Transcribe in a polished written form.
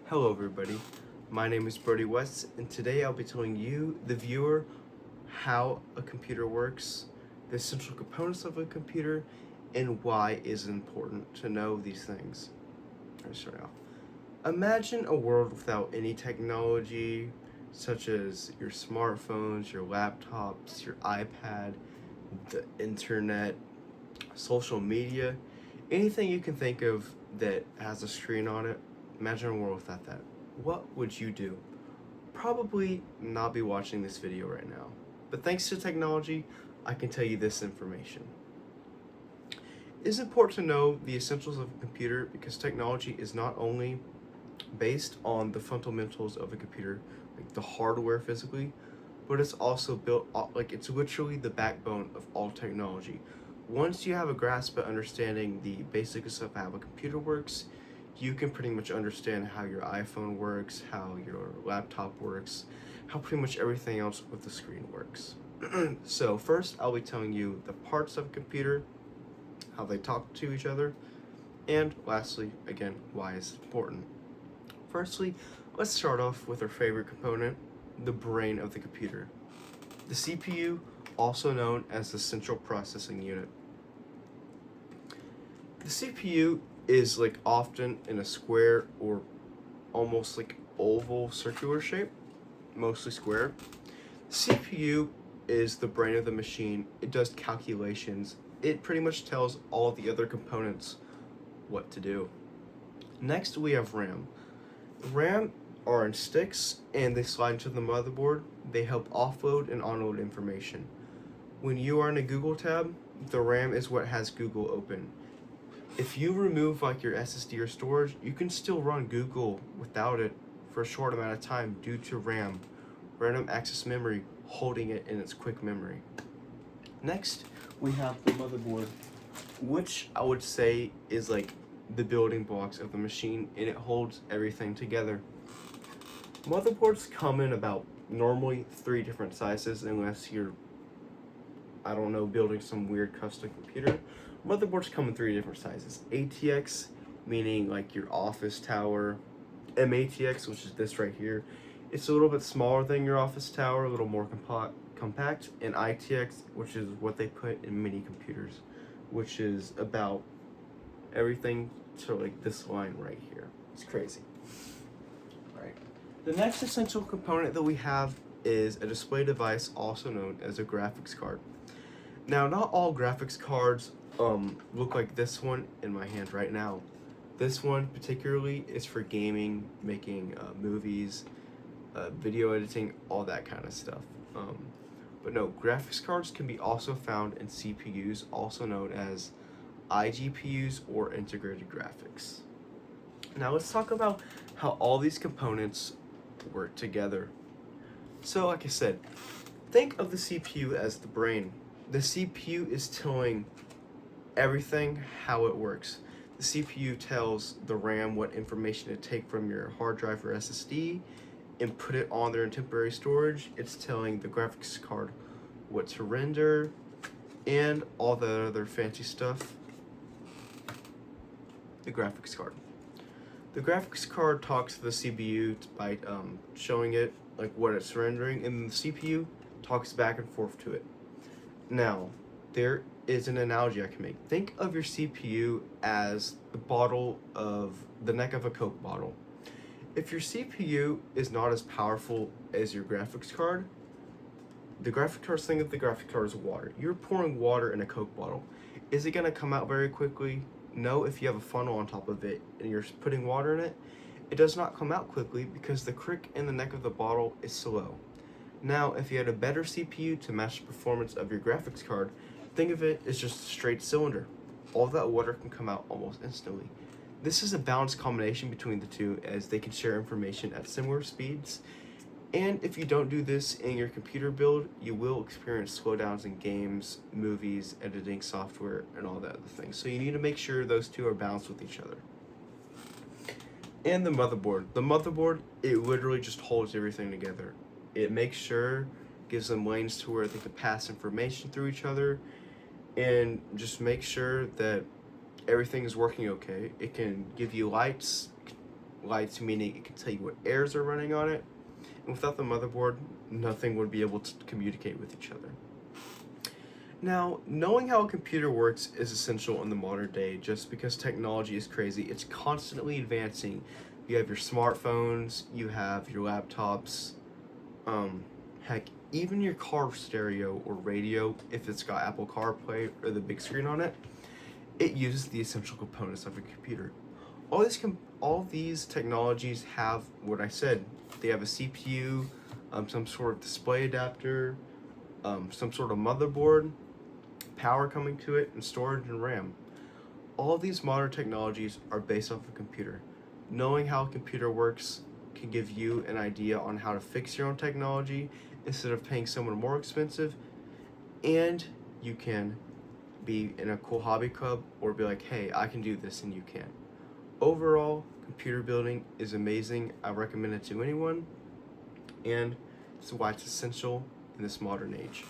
Hello everybody, my name is Brody West and today I'll be telling you, the viewer, how a computer works, the essential components of a computer, and why it is important to know these things. Let's start off. Imagine a world without any technology such as your smartphones, your laptops, your iPad, the internet, social media, anything you can think of that has a screen on it. Imagine a world without that. What would you do? Probably not be watching this video right now. But thanks to technology, I can tell you this information. It is important to know the essentials of a computer because technology is not only based on the fundamentals of a computer, like the hardware physically, but it's also built, like it's literally the backbone of all technology. Once you have a grasp at understanding the basics of how a computer works, you can pretty much understand how your iPhone works, how your laptop works, how pretty much everything else with the screen works. So first, I'll be telling you the parts of a computer, how they talk to each other, and lastly, again, why it's important. Firstly, let's start off with our favorite component, the brain of the computer. The CPU, also known as the central processing unit. The CPU is like often in a square or almost like oval circular shape, mostly square. CPU is the brain of the machine. It does calculations. It pretty much tells all the other components what to do. Next, we have RAM. RAM are in sticks and they slide into the motherboard. They help offload and onload information. When you are in a Google tab, the RAM is what has Google open. If you remove like your SSD or storage, you can still run Google without it for a short amount of time due to RAM, random access memory, holding it in its quick memory. Next, we have the motherboard, which I would say is like the building blocks of the machine, and it holds everything together. Motherboards come in about normally 3 different sizes unless you're, I don't know, building some weird custom computer. Motherboards come in 3 different sizes. ATX, meaning like your office tower. MATX, which is this right here. It's a little bit smaller than your office tower, a little more compact. And ITX, which is what they put in mini computers, which is about everything to like this line right here. It's crazy. Right. The next essential component that we have is a display device, also known as a graphics card. Now, not all graphics cards look like this one in my hand right now. This one particularly is for gaming, making movies, video editing, all that kind of stuff. But no, graphics cards can be also found in CPUs, also known as iGPUs or integrated graphics. Now let's talk about how all these components work together. So like I said, think of the CPU as the brain. The CPU is telling everything how it works. The CPU tells the RAM what information to take from your hard drive or SSD and put it on there in temporary storage. It's telling the graphics card what to render and all the other fancy stuff. The graphics card. The graphics card talks to the CPU by showing it like what it's rendering, and the CPU talks back and forth to it. Now, there is an analogy I can make. Think of your CPU as the neck of a Coke bottle. If your CPU is not as powerful as your graphics card, the graphics card, think of the graphics card as water. You're pouring water in a Coke bottle. Is it gonna come out very quickly? No, if you have a funnel on top of it and you're putting water in it, it does not come out quickly because the crick in the neck of the bottle is slow. Now, if you had a better CPU to match the performance of your graphics card, think of it as just a straight cylinder. All that water can come out almost instantly. This is a balanced combination between the two as they can share information at similar speeds. And if you don't do this in your computer build, you will experience slowdowns in games, movies, editing software, and all that other things. So you need to make sure those two are balanced with each other. And the motherboard. The motherboard, it literally just holds everything together. It makes sure, gives them lanes to where they can pass information through each other, and just make sure that everything is working okay. It can give you lights, lights, meaning it can tell you what airs are running on it. And without the motherboard, nothing would be able to communicate with each other. Now, knowing how a computer works is essential in the modern day just because technology is crazy. It's constantly advancing. You have your smartphones, you have your laptops, heck, even your car stereo or radio, if it's got Apple CarPlay or the big screen on it, it uses the essential components of a computer. All these technologies have what I said. They have a CPU, some sort of display adapter, some sort of motherboard, power coming to it, and storage and RAM. All of these modern technologies are based off a computer. Knowing how a computer works can give you an idea on how to fix your own technology instead of paying someone more expensive, and you can be in a cool hobby club or be like, hey, I can do this and you can. Overall, computer building is amazing. I recommend it to anyone, and it's why it's essential in this modern age.